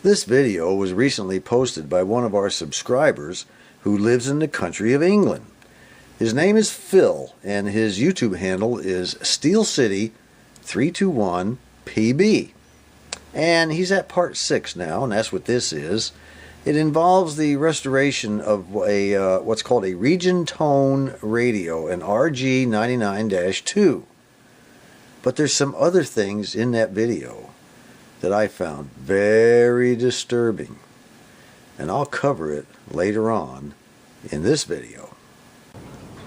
This video was recently posted by one of our subscribers who lives in the country of England. His name is Phil, and his YouTube handle is SteelCity321PB. And he's at part 6 now, and that's what this is. It involves the restoration of a what's called a region tone radio, an RG99-2. But there's some other things in that video that I found very disturbing, and I'll cover it later on in this video.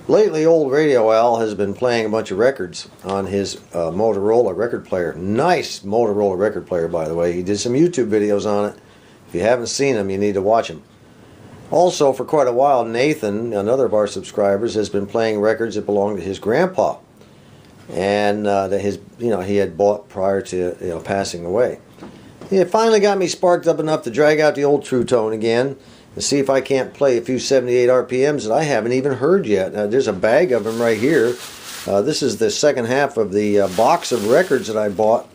Lately, old Radio Al has been playing a bunch of records on his Motorola record player. Nice Motorola record player, by the way. He did some YouTube videos on it. If you haven't seen them, you need to watch them. Also, for quite a while, Nathan, another of our subscribers, has been playing records that belong to his grandpa, and that he had bought prior to passing away. It finally got me sparked up enough to drag out the old True Tone again and see if I can't play a few 78 RPMs that I haven't even heard yet. Now, there's a bag of them right here. This is the second half of the box of records that I bought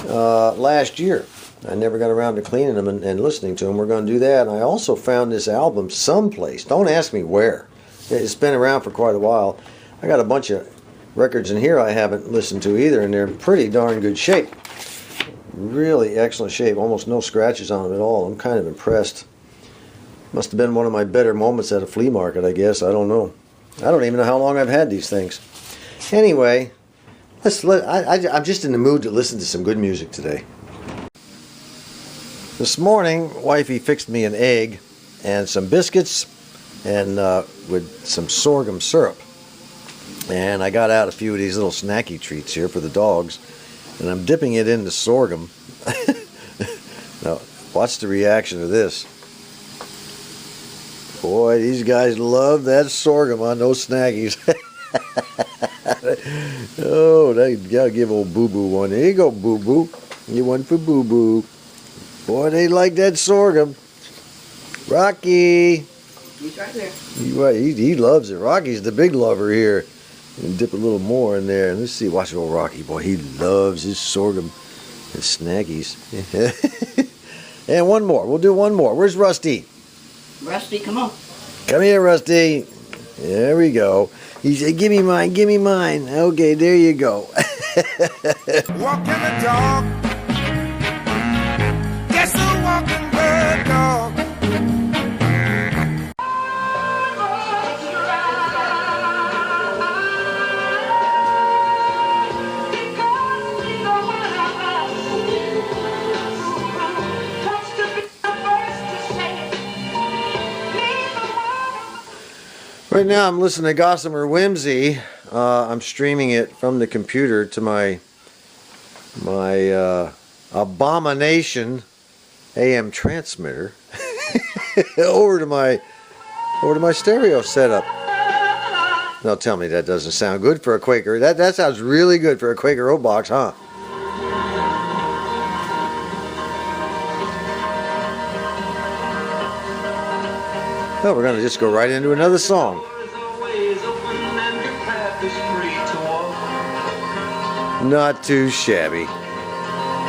last year. I never got around to cleaning them and listening to them. We're going to do that. And I also found this album someplace. Don't ask me where. It's been around for quite a while. I got a bunch of records in here I haven't listened to either, and they're in pretty darn good shape. Really excellent shape. Almost no scratches on them at all. I'm kind of impressed. Must have been one of my better moments at a flea market, I guess. I don't know. I don't even know how long I've had these things. Anyway, I'm just in the mood to listen to some good music today. This morning, wifey fixed me an egg and some biscuits and with some sorghum syrup. And I got out a few of these little snacky treats here for the dogs, and I'm dipping it in the sorghum. Now, watch the reaction to this. Boy, these guys love that sorghum on those snackies. Oh, they gotta give old Boo Boo one. There you go, Boo Boo. You one for Boo Boo. Boy, they like that sorghum. Rocky. He's right there. He loves it. Rocky's the big lover here. And dip a little more in there. And let's see, watch old Rocky. Boy, he loves his sorghum and snackies. And one more. We'll do one more. Where's Rusty? Rusty, come on. Come here, Rusty. There we go. He said, give me mine, give me mine. Okay, there you go. Walking the dog. Guess the walking bird dog. Right now I'm listening to Gossamer Whimsy. I'm streaming it from the computer to my Abomination AM transmitter over to my stereo setup. Now tell me that doesn't sound good for a Quaker. That sounds really good for a Quaker Oat box, huh? Well, we're going to just go right into another song. Not too shabby.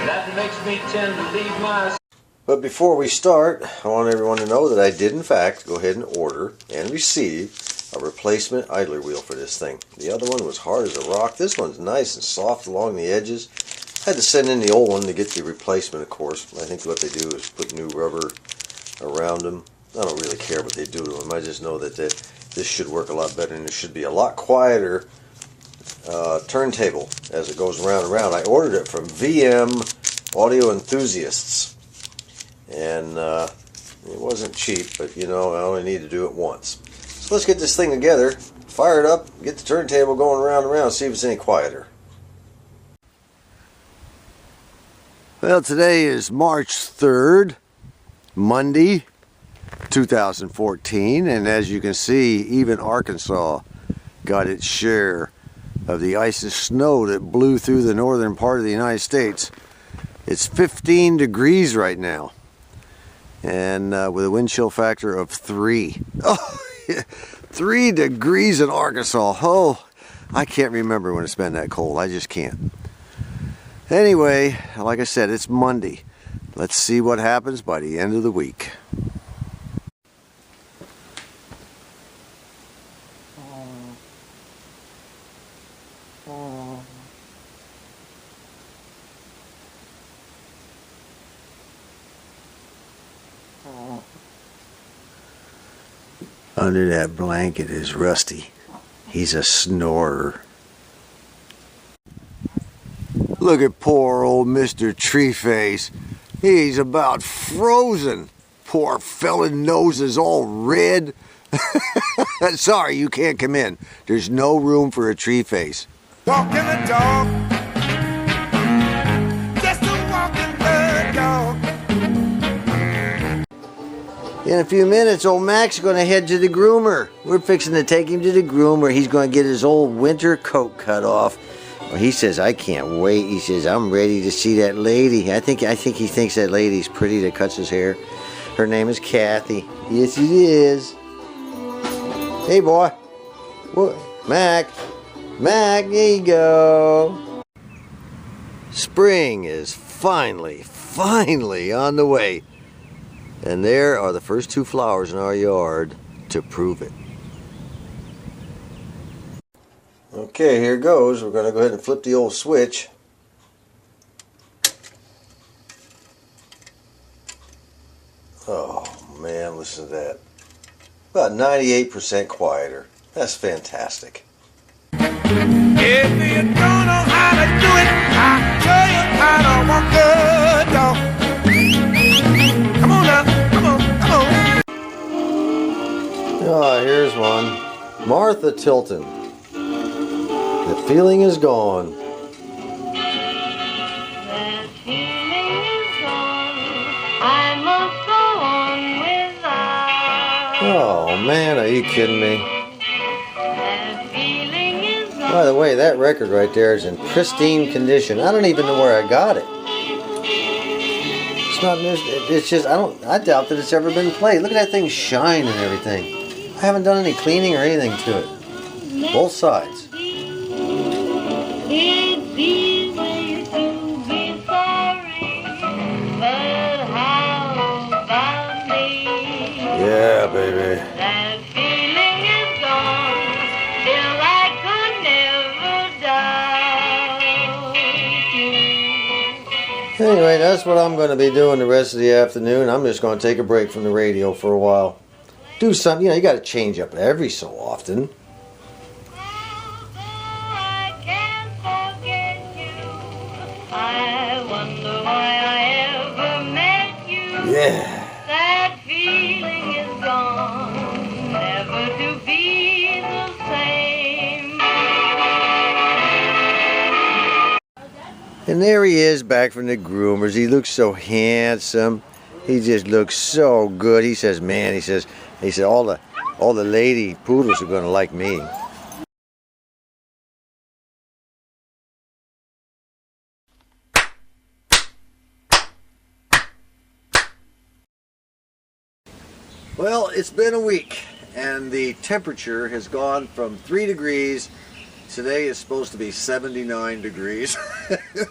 That makes me tend to leave my... But before we start, I want everyone to know that I did in fact go ahead and order and receive a replacement idler wheel for this thing. The other one was hard as a rock. This one's nice and soft along the edges. I had to send in the old one to get the replacement, of course. I think what they do is put new rubber around them. I don't really care what they do to them. I just know that this should work a lot better, and it should be a lot quieter turntable as it goes round and round. I ordered it from VM Audio Enthusiasts, and it wasn't cheap, but I only need to do it once. So let's get this thing together, fire it up, get the turntable going round and round, see if it's any quieter. Well, today is March 3rd, Monday, 2014, and as you can see, even Arkansas got its share of the ice and snow that blew through the northern part of the United States. It's 15 degrees right now, and with a wind chill factor of 3. Oh, 3 degrees in Arkansas. Oh, I can't remember when it's been that cold. I just can't. Anyway, like I said, it's Monday. Let's see what happens by the end of the week. Under that blanket is Rusty. He's a snorer. Look at poor old Mr. Treeface. He's about frozen. Poor fella nose is all red. Sorry, you can't come in. There's no room for a Treeface. Walking the dog. Just a walking the dog. In a few minutes, old Mac's going to head to the groomer. We're fixing to take him to the groomer. He's going to get his old winter coat cut off. Well, he says, I can't wait. He says, I'm ready to see that lady. I think he thinks that lady's pretty that cuts his hair. Her name is Kathy. Yes, it is. Hey, boy. What? Mac. Mac, there you go. Spring is finally on the way. And there are the first 2 flowers in our yard to prove it. Okay, here goes. We're going to go ahead and flip the old switch. Oh, man, listen to that. About 98% quieter. That's fantastic. If you don't know how to do it, I'll tell you how to walk the dog. Come on now, come on, come on. Oh, here's one. Martha Tilton. The feeling is gone. That feeling is gone. I must go on without. Oh, man, are you kidding me? That feeling is gone. By the way, that record right there is in pristine condition. I don't even know where I got it. It's not, it's just, I doubt that it's ever been played. Look at that thing shine and everything. I haven't done any cleaning or anything to it. Both sides. It's easy to be sorry, but how about me? Yeah, baby. That feeling is gone, still I could never doubt you. Anyway, that's what I'm going to be doing the rest of the afternoon. I'm just going to take a break from the radio for a while. Do something, you know, you got to change up every so often. Yeah. That feeling is gone, never to be the same. And there he is back from the groomers. He looks so handsome. He just looks so good. He says, man, he said all the lady poodles are going to like me. Well, it's been a week, and the temperature has gone from 3 degrees. Today is supposed to be 79 degrees.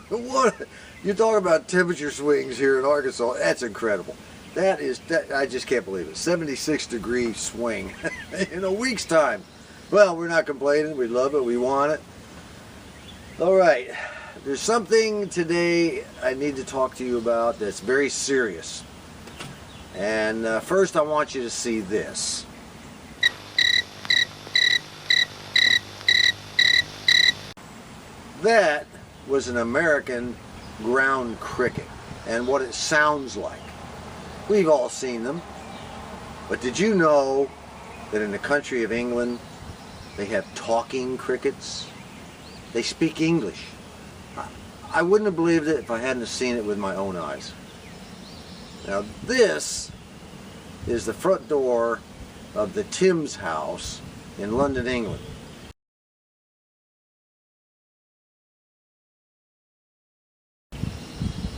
What? You talk about temperature swings here in Arkansas. That's incredible. That I just can't believe it. 76-degree swing in a week's time. Well, we're not complaining. We love it. We want it. All right. There's something today I need to talk to you about that's very serious. And first I want you to see this. That was an American ground cricket and what it sounds like. We've all seen them. But did you know that in the country of England they have talking crickets? They speak English. I wouldn't have believed it if I hadn't seen it with my own eyes. Now this is the front door of the Timms house in London, England.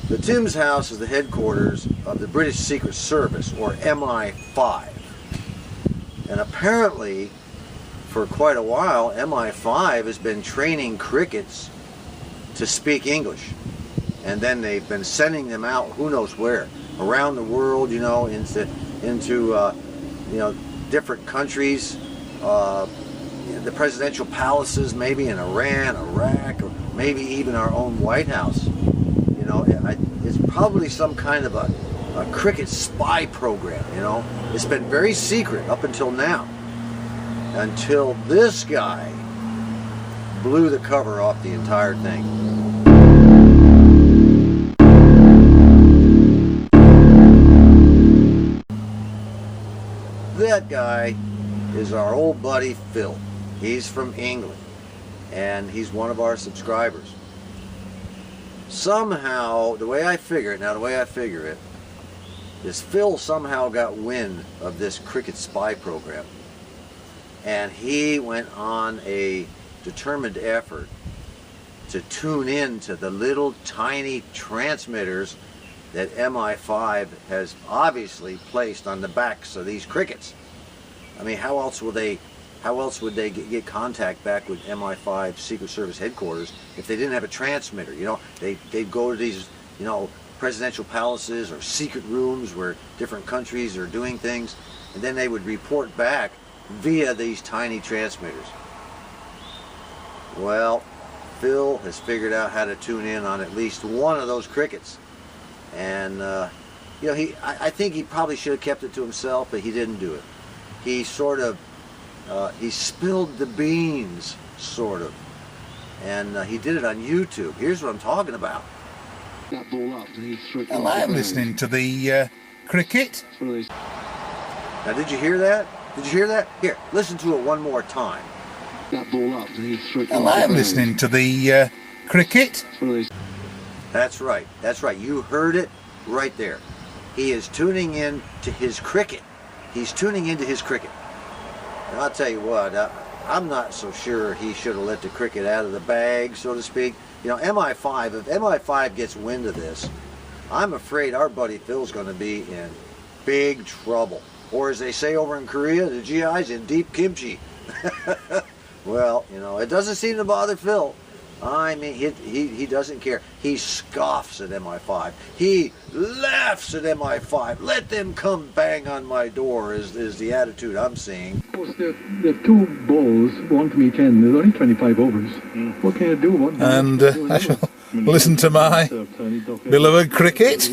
The Timms house is the headquarters of the British Secret Service, or MI5. And apparently, for quite a while, MI5 has been training crickets to speak English. and then they've been sending them out who knows where, around the world, you know, into you know, different countries, the presidential palaces, maybe in Iran, Iraq, or maybe even our own White House. You know, it's probably some kind of a cricket spy program, you know. It's been very secret up until now, until this guy blew the cover off the entire thing. That guy is our old buddy Phil. He's from England, and he's one of our subscribers. Somehow, the way I figure it is Phil somehow got wind of this cricket spy program, and he went on a determined effort to tune in to the little tiny transmitters that MI5 has obviously placed on the backs of these crickets. I mean, how else would they get contact back with MI5 Secret Service headquarters if they didn't have a transmitter? You know, they'd go to these, you know, presidential palaces or secret rooms where different countries are doing things, and then they would report back via these tiny transmitters. Well, Phil has figured out how to tune in on at least one of those crickets, and you know, I think he probably should have kept it to himself, but he didn't do it. He sort of he spilled the beans, sort of, and he did it on YouTube. Here's what I'm talking about. I'm listening to the cricket. Now, did you hear that? Did you hear that? Here, listen to it one more time. I'm listening to the cricket. That's right. That's right. You heard it right there. He is tuning in to his cricket. He's tuning into his cricket. And I'll tell you what, I'm not so sure he should have let the cricket out of the bag, so to speak. You know, MI5, if MI5 gets wind of this, I'm afraid our buddy Phil's going to be in big trouble. Or as they say over in Korea, the GI's in deep kimchi. Well, you know, it doesn't seem to bother Phil. I mean, he doesn't care. He scoffs at MI5. He laughs at MI5. Let them come bang on my door is the attitude I'm seeing. Of course, there are two balls, one from each end. There's only 25 overs. What can you do? And I shall listen to my beloved cricket.